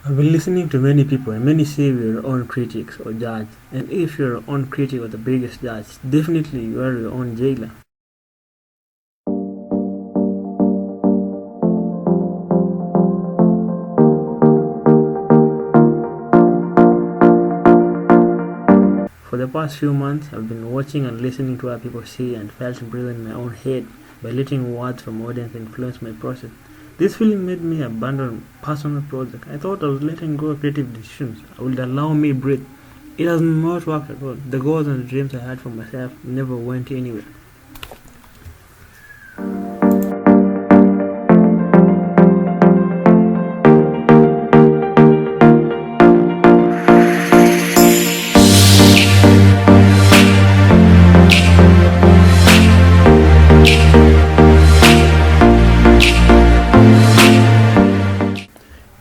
I've been listening to many people, and many say we're your own critics or judge. And if you're your own critic or the biggest judge, definitely you are your own jailer. For the past few months, I've been watching and listening to what people say and felt imprisoned in my own head by letting words from audience influence my process. This feeling made me abandon personal project. I thought I was letting go of creative decisions. I would allow me breathe. It has not worked at all. The goals and the dreams I had for myself never went anywhere.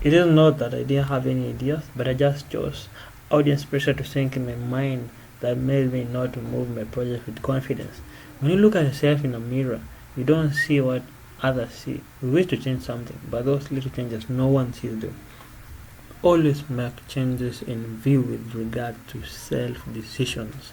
It is not that I didn't have any ideas, but I just chose audience pressure to sink in my mind that made me not to move my project with confidence. When you look at yourself in a mirror, you don't see what others see. We wish to change something, but those little changes no one sees them. Always make changes in view with regard to self-decisions.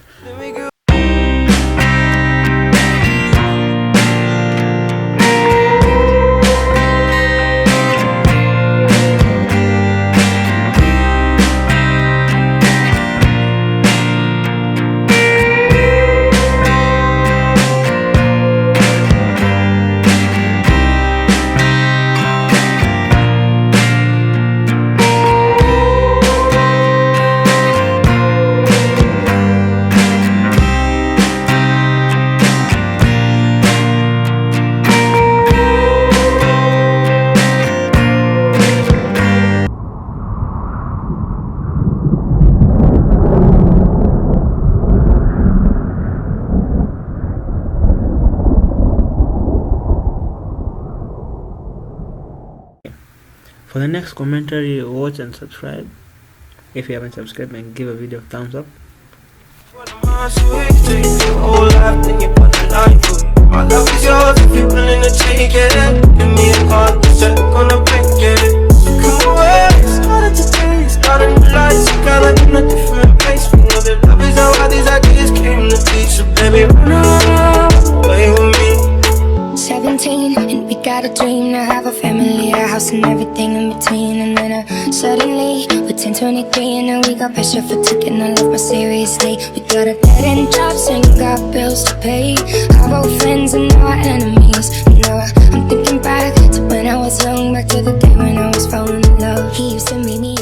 For the next commentary, watch and subscribe. If you haven't subscribed, and give a video a thumbs up. My love is yours if you're willing to take it. Give me a call, check on the bank it. Come away, it's started today, it's starting to light. You got like in a different place. We know that love is how all these ideas came to be. So baby, run away with me. 17 and we got a dream to have a family, a house and everything in between. And then suddenly we're 10, 23 and now we got pressure for taking our life more seriously. We got a dead end jobs and got bills to pay. Our old friends and our enemies. You know, I'm thinking back to when I was young, back to the day when I was falling in love. He used to meet me